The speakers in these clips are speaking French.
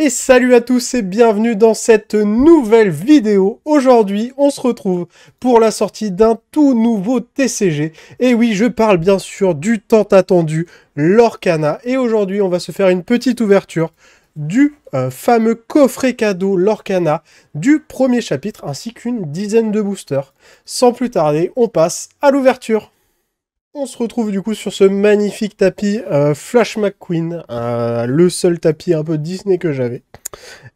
Et salut à tous et bienvenue dans cette nouvelle vidéo. Aujourd'hui, on se retrouve pour la sortie d'un tout nouveau TCG. Et oui, je parle bien sûr du tant attendu Lorcana. Et aujourd'hui, on va se faire une petite ouverture du fameux coffret cadeau Lorcana du premier chapitre ainsi qu'une dizaine de boosters. Sans plus tarder, on passe à l'ouverture. On se retrouve du coup sur ce magnifique tapis Flash McQueen, le seul tapis un peu Disney que j'avais.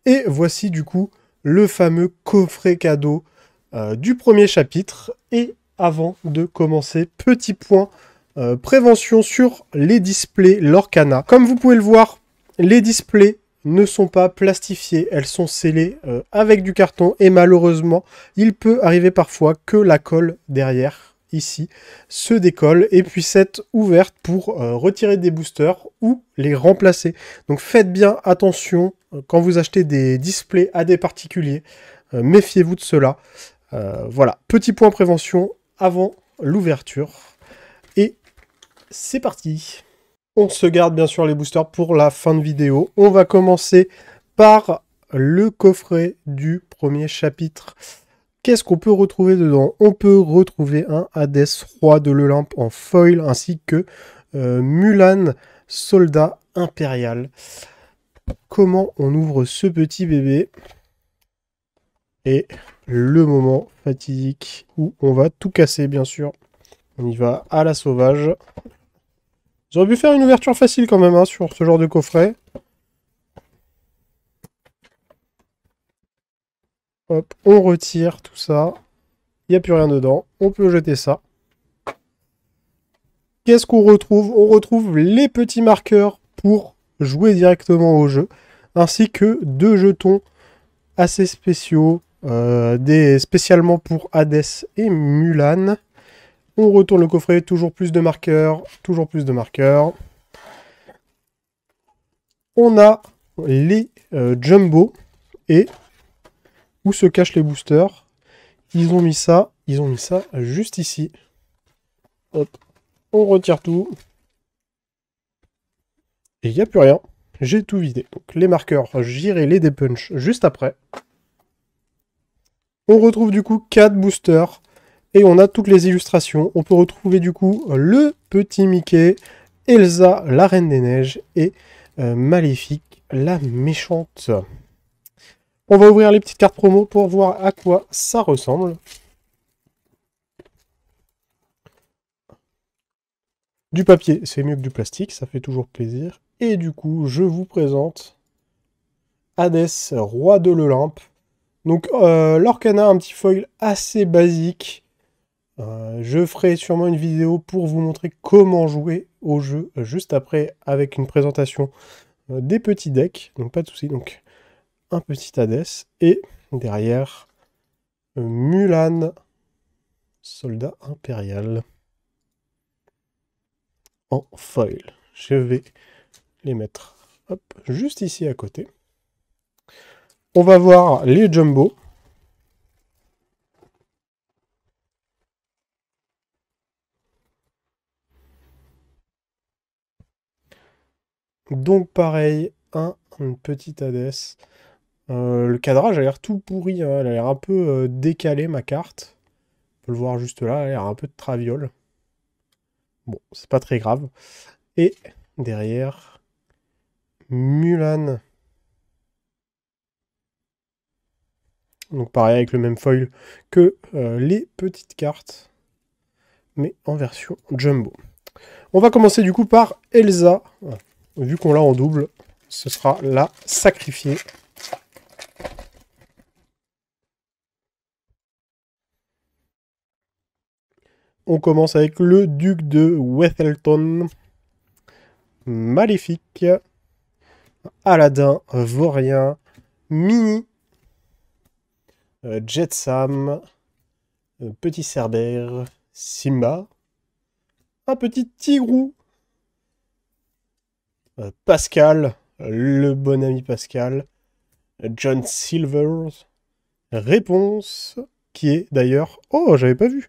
Et voici du coup le fameux coffret cadeau du premier chapitre. Et avant de commencer, petit point prévention sur les displays Lorcana. Comme vous pouvez le voir, les displays ne sont pas plastifiés, elles sont scellées avec du carton et malheureusement, il peut arriver parfois que la colle derrière ici se décolle et puisse être ouverte pour retirer des boosters ou les remplacer. Donc faites bien attention quand vous achetez des displays à des particuliers. Méfiez-vous de cela. Voilà, petit point prévention avant l'ouverture. Et c'est parti. On se garde bien sûr les boosters pour la fin de vidéo. On va commencer par le coffret du premier chapitre. Qu'est-ce qu'on peut retrouver dedans? On peut retrouver un Hades Roi de l'Olympe en foil, ainsi que Mulan, Soldat Impérial. Comment on ouvre ce petit bébé? Et le moment fatidique où on va tout casser, bien sûr. On y va à la sauvage. J'aurais pu faire une ouverture facile quand même sur ce genre de coffret. Hop, on retire tout ça. Il n'y a plus rien dedans. On peut jeter ça. Qu'est-ce qu'on retrouve? On retrouve les petits marqueurs pour jouer directement au jeu, ainsi que 2 jetons assez spéciaux, spécialement pour Hades et Mulan. On retourne le coffret, toujours plus de marqueurs, toujours plus de marqueurs. On a les Jumbo et où se cachent les boosters. Ils ont mis ça juste ici. Hop. On retire tout. Et il n'y a plus rien. J'ai tout vidé. Donc les marqueurs, j'irai les dépunch juste après. On retrouve du coup 4 boosters. Et on a toutes les illustrations. On peut retrouver du coup le petit Mickey, Elsa, la Reine des Neiges, et Maléfique, la méchante. On va ouvrir les petites cartes promo pour voir à quoi ça ressemble. Du papier, c'est mieux que du plastique, ça fait toujours plaisir. Et du coup, je vous présente Hades, Roi de l'Olympe. Donc, Lorcana, un petit foil assez basique. Je ferai sûrement une vidéo pour vous montrer comment jouer au jeu juste après avec une présentation des petits decks. Donc, pas de soucis. Donc, un petit Hades. Et derrière, Mulan, Soldat Impérial. En foil. Je vais les mettre hop, juste ici à côté. On va voir les Jumbo. Donc pareil, un petit Hades. Le cadrage a l'air tout pourri, hein. Elle a l'air un peu décalée ma carte. On peut le voir juste là, elle a l'air un peu de traviole. Bon, c'est pas très grave. Et derrière, Mulan. Donc pareil avec le même foil que les petites cartes, mais en version Jumbo. On va commencer du coup par Elsa. Vu qu'on l'a en double, ce sera la sacrifiée. On commence avec le duc de Wethelton. Maléfique. Aladdin, Vaurien, Mini, Jetsam, Petit Cerbère, Simba, un petit Tigrou, Pascal, le bon ami Pascal, John Silvers, Réponse, qui est d'ailleurs... Oh, j'avais pas vu.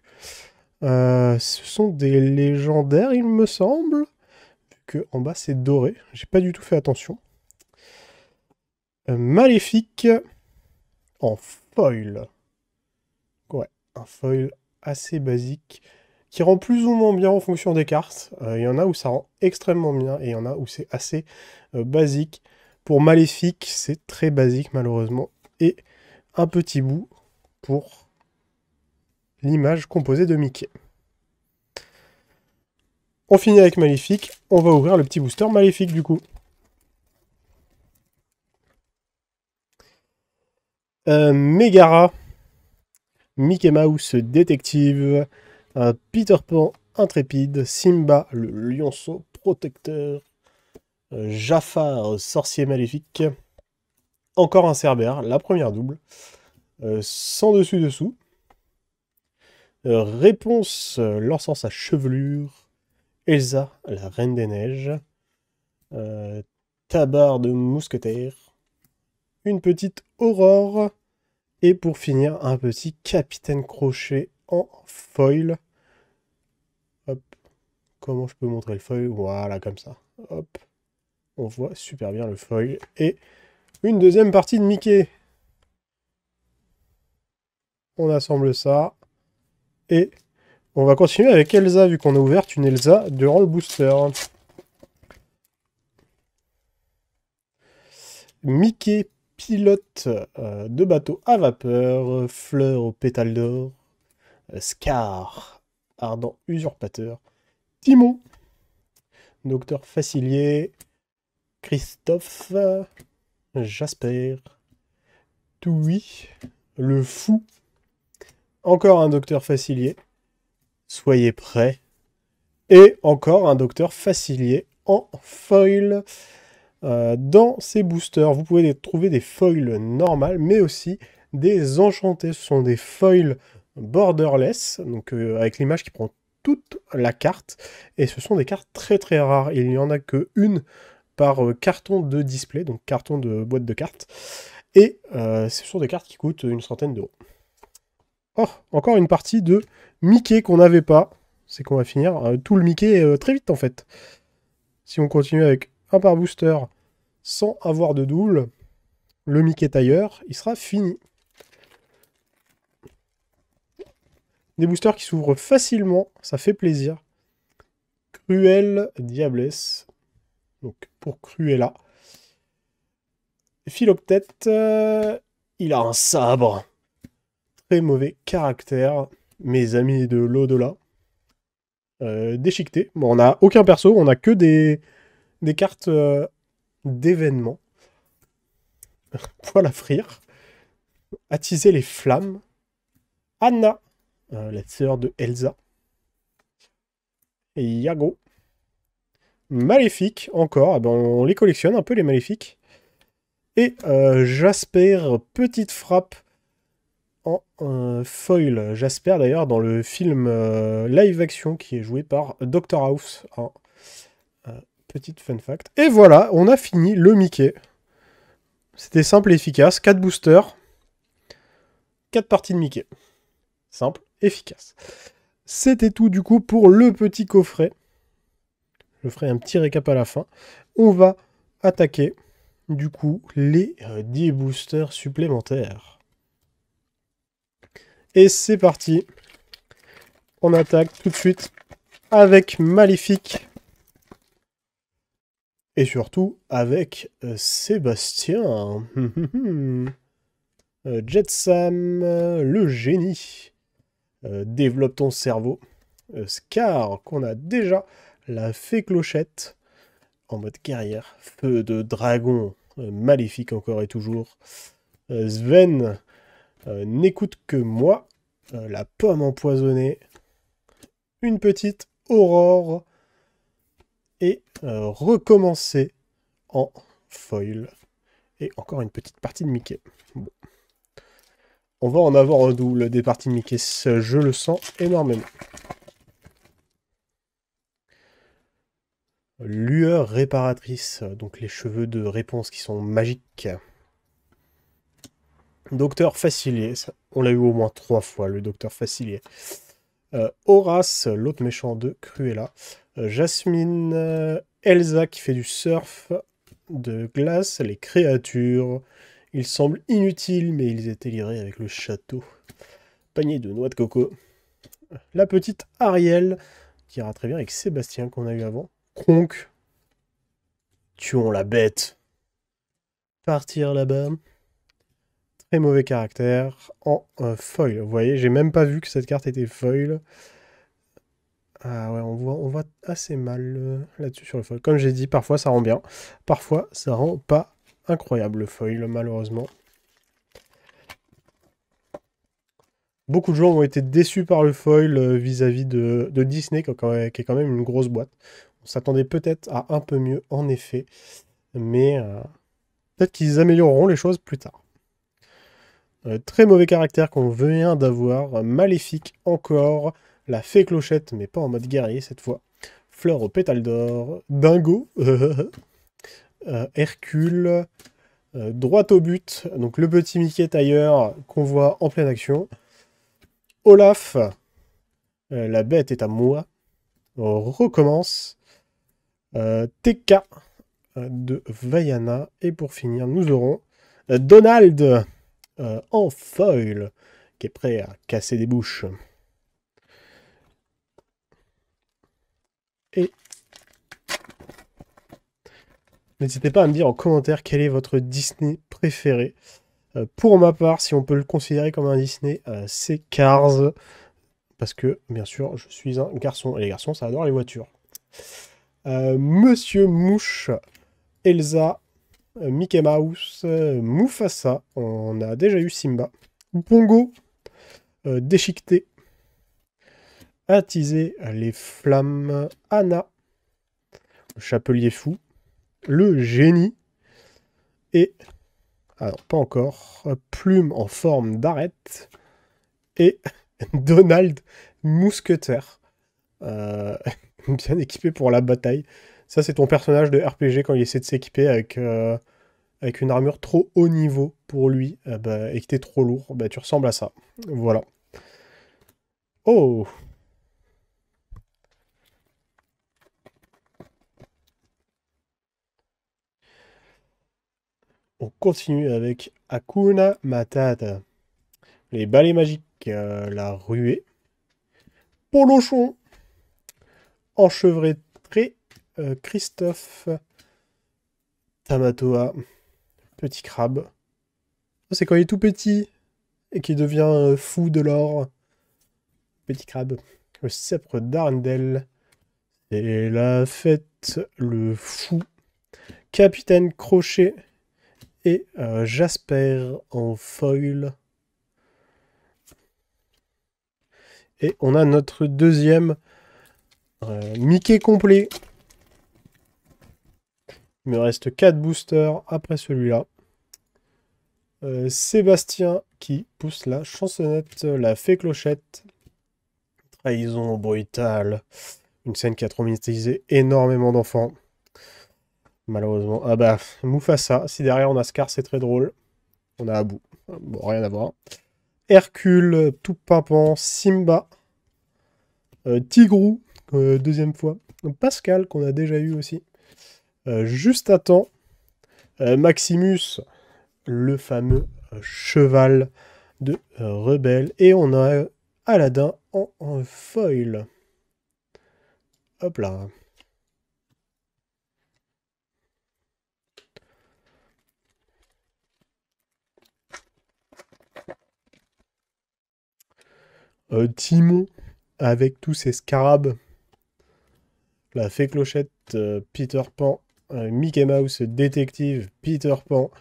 Ce sont des légendaires, il me semble. Vu que en bas, c'est doré. J'ai pas du tout fait attention. Maléfique en foil. Ouais, un foil assez basique qui rend plus ou moins bien en fonction des cartes. Il y en a où ça rend extrêmement bien et il y en a où c'est assez basique. Pour Maléfique, c'est très basique malheureusement. Et un petit bout pour l'image composée de Mickey. On finit avec Maléfique. On va ouvrir le petit booster Maléfique du coup. Megara, Mickey Mouse détective, Peter Pan intrépide, Simba le lionceau protecteur, Jafar sorcier maléfique, encore un Cerbère, la première double, sans dessus-dessous, Réponse lançant sa chevelure, Elsa la reine des neiges, Tabard de mousquetaire, une petite Aurore, et pour finir, un petit Capitaine Crochet en foil. Hop. Comment je peux montrer le foil? Voilà, comme ça. Hop. On voit super bien le foil. Et une deuxième partie de Mickey. On assemble ça. Et on va continuer avec Elsa, vu qu'on a ouvert une Elsa durant le booster. Mickey pilote de bateau à vapeur, fleur aux pétales d'or, Scar, ardent usurpateur, Timon, docteur Facilier, Christophe, Jasper, Toui, le fou, encore un docteur Facilier, soyez prêts, et encore un docteur Facilier en foil. Dans ces boosters, vous pouvez trouver des foils normales, mais aussi des enchantés. Ce sont des foils borderless, donc avec l'image qui prend toute la carte, et ce sont des cartes très très rares. Il n'y en a que une par carton de display, donc carton de boîte de cartes, et ce sont des cartes qui coûtent une centaine d'euros. Oh, encore une partie de Mickey qu'on n'avait pas. C'est qu'on va finir tout le Mickey très vite en fait. Si on continue avec un par booster sans avoir de double, le Mickey tailleur, il sera fini. Des boosters qui s'ouvrent facilement, ça fait plaisir. Cruel Diablesse, donc pour Cruella. Philoctète, il a un sabre. Très mauvais caractère, mes amis de l'au-delà. Déchiqueté. Bon, on n'a aucun perso, on n'a que des cartes d'événements. Poil à frire. Attiser les flammes. Anna, la sœur de Elsa. Et Yago. Maléfique, encore. Ah ben, on les collectionne un peu, les maléfiques. Et Jasper, petite frappe en foil. Jasper, d'ailleurs, dans le film live action qui est joué par Dr House. Hein. Petite fun fact. Et voilà, on a fini le Mickey. C'était simple et efficace. 4 boosters. 4 parties de Mickey. Simple, efficace. C'était tout du coup pour le petit coffret. Je ferai un petit récap à la fin. On va attaquer du coup les 10 boosters supplémentaires. Et c'est parti. On attaque tout de suite avec Maléfique. Et surtout avec Sébastien. Jetsam, le génie. Développe ton cerveau. Scar, qu'on a déjà. La fée clochette. En mode guerrière. Feu de dragon. Maléfique encore et toujours. Sven, n'écoute que moi. La pomme empoisonnée. Une petite Aurore. Et recommencer en foil. Et encore une petite partie de Mickey. Bon. On va en avoir un double des parties de Mickey, je le sens énormément. Lueur réparatrice, donc les cheveux de réponse qui sont magiques. Docteur Facilier, on l'a eu au moins 3 fois, le Docteur Facilier. Horace, l'autre méchant de Cruella. Jasmine, Elsa qui fait du surf. de glace, les créatures. Ils semblent inutiles, mais ils étaient livrés avec le château. Panier de noix de coco. La petite Ariel, qui ira très bien avec Sébastien qu'on a eu avant. Kronk. Tuons la bête. Partir là-bas. Très mauvais caractère. En foil. Vous voyez, j'ai même pas vu que cette carte était foil. Ah ouais, on voit assez mal là-dessus sur le foil. Comme j'ai dit, parfois ça rend bien. Parfois ça rend pas incroyable le foil, malheureusement. Beaucoup de gens ont été déçus par le foil vis-à-vis de Disney, qui est quand même une grosse boîte. On s'attendait peut-être à un peu mieux, en effet. Mais peut-être qu'ils amélioreront les choses plus tard. Très mauvais caractère qu'on vient d'avoir. Maléfique encore. La fée clochette, mais pas en mode guerrier cette fois. Fleur aux pétales d'or. Dingo. Hercule. Droit au but. Donc le petit Mickey tailleur qu'on voit en pleine action. Olaf. La bête est à moi. On recommence. TK de Vaiana. Et pour finir, nous aurons Donald en foil, qui est prêt à casser des bouches. Et n'hésitez pas à me dire en commentaire quel est votre Disney préféré. Pour ma part, si on peut le considérer comme un Disney, c'est Cars. Parce que, bien sûr, je suis un garçon. Et les garçons, ça adore les voitures. Monsieur Mouche, Elsa, Mickey Mouse, Mufasa. On a déjà eu Simba. Pongo, Déchiqueté. Attiser les flammes. Anna, le chapelier fou. Le génie. Et, alors pas encore, Plume en forme d'arête. Et Donald Mousquetaire. Bien équipé pour la bataille. Ça, c'est ton personnage de RPG quand il essaie de s'équiper avec une armure trop haut niveau pour lui et que t'es trop lourd. Bah, tu ressembles à ça. Voilà. Oh! On continue avec Hakuna Matata. Les balais magiques, la ruée. Polochon. Enchevêtré. Christophe. Tamatoa. Petit crabe. C'est quand il est tout petit et qu'il devient fou de l'or. Petit crabe. Le sceptre d'Arendelle. C'est la fête, le fou. Capitaine Crochet et Jasper en foil. Et on a notre deuxième Mickey complet. Il me reste 4 boosters après celui-là. Sébastien qui pousse la chansonnette, la fée clochette. Trahison brutale. Une scène qui a traumatisé énormément d'enfants. Malheureusement. Ah bah, Mufasa. Si derrière on a Scar, c'est très drôle. On a Abu. Bon, rien à voir. Hercule, tout pimpant. Simba. Tigrou, deuxième fois. Pascal, qu'on a déjà eu aussi. Juste à temps. Maximus, le fameux cheval de rebelle. Et on a Aladdin en foil. Hop là. Timon, avec tous ses scarabs. La fée clochette, Peter Pan. Mickey Mouse, détective, Peter Pan.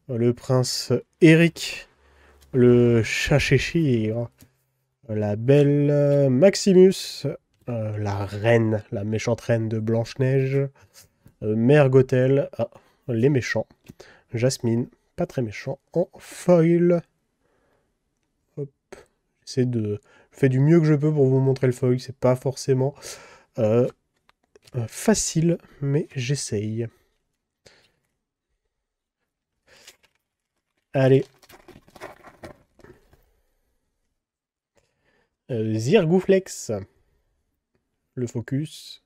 Le prince Eric. Le chat Cheshire. La belle Maximus. La reine, la méchante reine de Blanche-Neige. Mère Gothel. Ah, les méchants. Jasmine, pas très méchant. En foil. Hop. J'essaie de... Je fais du mieux que je peux pour vous montrer le foil. C'est pas forcément facile, mais j'essaye. Allez. Zirgouflex. Le focus.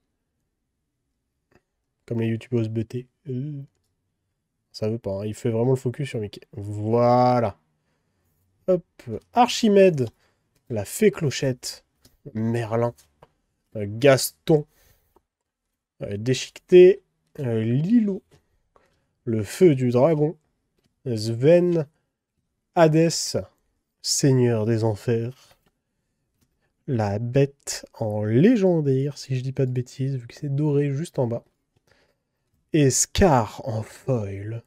Comme les youtubeuses BT. Ça veut pas, hein. Il fait vraiment le focus sur Mickey. Voilà. Hop. Archimède, la fée Clochette, Merlin, Gaston, Déchiqueté, Lilo, le feu du dragon, Sven, Hadès, Seigneur des Enfers, la bête en légendaire, si je dis pas de bêtises, vu que c'est doré juste en bas, et Scar en foil.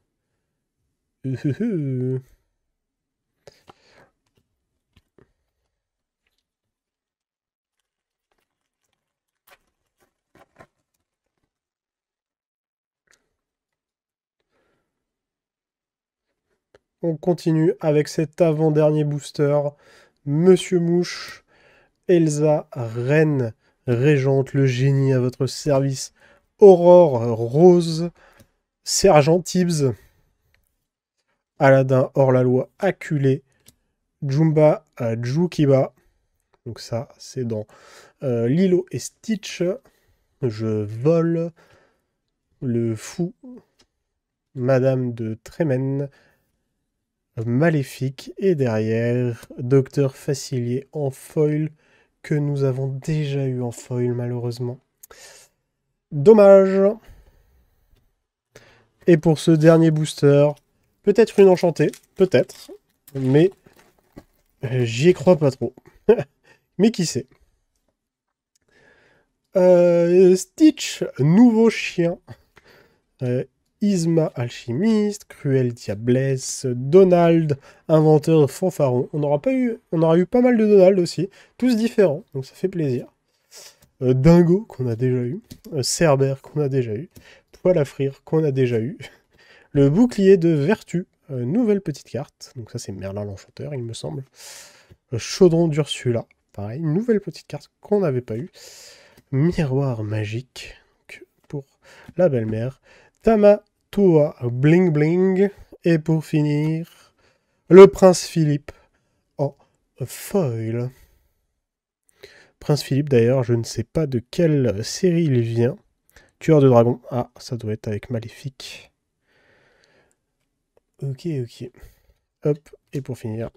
On continue avec cet avant-dernier booster. Monsieur Mouche, Elsa, Reine, Régente, le génie à votre service. Aurore, Rose, Sergent Tibbs, Aladdin, hors-la-loi, acculé. Jumba, Jukiba. Donc ça, c'est dans Lilo et Stitch. Je vole. Le fou. Madame de Trémène. Maléfique. Et derrière, Docteur Facilier en foil. Que nous avons déjà eu en foil, malheureusement. Dommage. Et pour ce dernier booster, peut-être une enchantée. Peut-être. Mais j'y crois pas trop. Mais qui sait. Stitch, nouveau chien. Isma, alchimiste. Cruel, diablesse. Donald, inventeur de fanfaron. On aura eu pas mal de Donald aussi. Tous différents, donc ça fait plaisir. Dingo, qu'on a déjà eu. Cerbère, qu'on a déjà eu. Poil à frire, qu'on a déjà eu. Le bouclier de vertu. Nouvelle petite carte. Donc ça, c'est Merlin l'Enchanteur, il me semble. Chaudron d'Ursula. Pareil, une nouvelle petite carte qu'on n'avait pas eu. Miroir magique pour la belle-mère. Tamatoa Bling Bling. Et pour finir, le Prince Philippe en foil. Prince Philippe, d'ailleurs, je ne sais pas de quelle série il vient. Tueur de dragon. Ah, ça doit être avec Maléfique. Ok. Hop, et pour finir,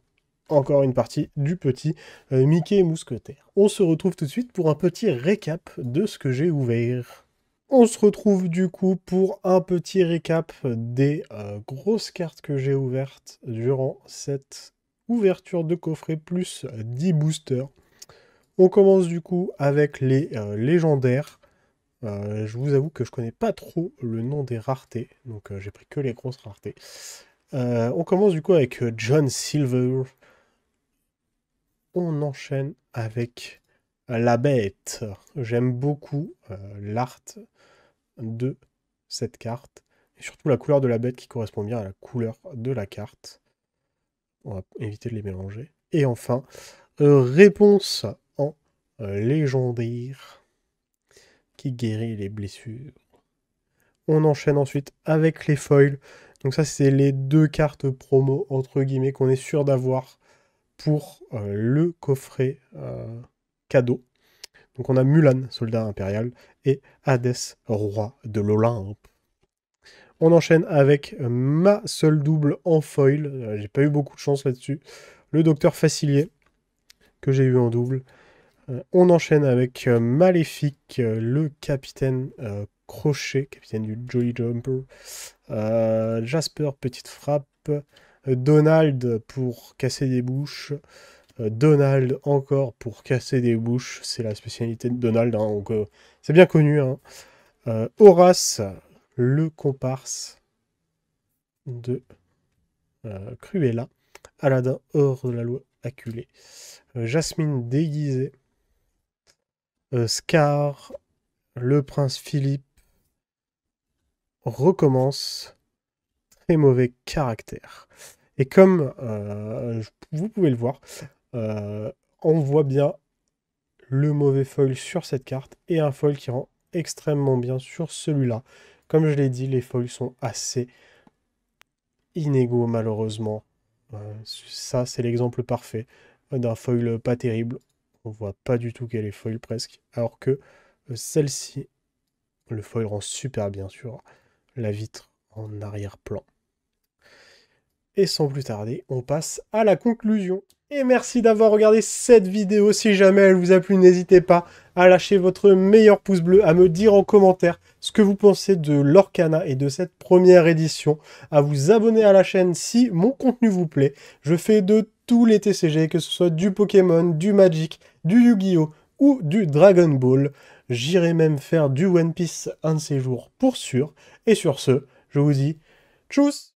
encore une partie du petit Mickey Mousquetaire. On se retrouve tout de suite pour un petit récap de ce que j'ai ouvert. On se retrouve du coup pour un petit récap des grosses cartes que j'ai ouvertes durant cette ouverture de coffret plus 10 boosters. On commence du coup avec les légendaires. Je vous avoue que je connais pas trop le nom des raretés, donc j'ai pris que les grosses raretés. On commence du coup avec John Silver. On enchaîne avec la bête. J'aime beaucoup l'art de cette carte. Et surtout la couleur de la bête qui correspond bien à la couleur de la carte. On va éviter de les mélanger. Et enfin, réponse en légendaire qui guérit les blessures. On enchaîne ensuite avec les foils. Donc ça, c'est les deux cartes promo, entre guillemets, qu'on est sûr d'avoir pour le coffret cadeau. Donc on a Mulan, soldat impérial, et Hadès, roi de l'Olympe. On enchaîne avec ma seule double en foil. J'ai pas eu beaucoup de chance là-dessus. Le docteur Facilier, que j'ai eu en double. On enchaîne avec Maléfique, le capitaine Crochet, capitaine du Jolly Jumper. Jasper, petite frappe. Donald pour casser des bouches. Donald encore pour casser des bouches. C'est la spécialité de Donald, hein, donc c'est bien connu. Hein. Horace, le comparse de Cruella. Aladdin, hors de la loi, acculé. Jasmine déguisée. Scar, le prince Philippe recommence. Très mauvais caractère. Et comme vous pouvez le voir, on voit bien le mauvais foil sur cette carte et un foil qui rend extrêmement bien sur celui-là. Comme je l'ai dit, les foils sont assez inégaux malheureusement. Ça, c'est l'exemple parfait d'un foil pas terrible. On voit pas du tout qu'elle est foil presque. Alors que celle-ci, le foil rend super bien sur la vitre en arrière-plan. Et sans plus tarder, on passe à la conclusion. Et merci d'avoir regardé cette vidéo. Si jamais elle vous a plu, n'hésitez pas à lâcher votre meilleur pouce bleu, à me dire en commentaire ce que vous pensez de l'Orcana et de cette première édition, à vous abonner à la chaîne si mon contenu vous plaît. Je fais de tous les TCG, que ce soit du Pokémon, du Magic, du Yu-Gi-Oh! Ou du Dragon Ball. J'irai même faire du One Piece un de ces jours pour sûr. Et sur ce, je vous dis tchuss!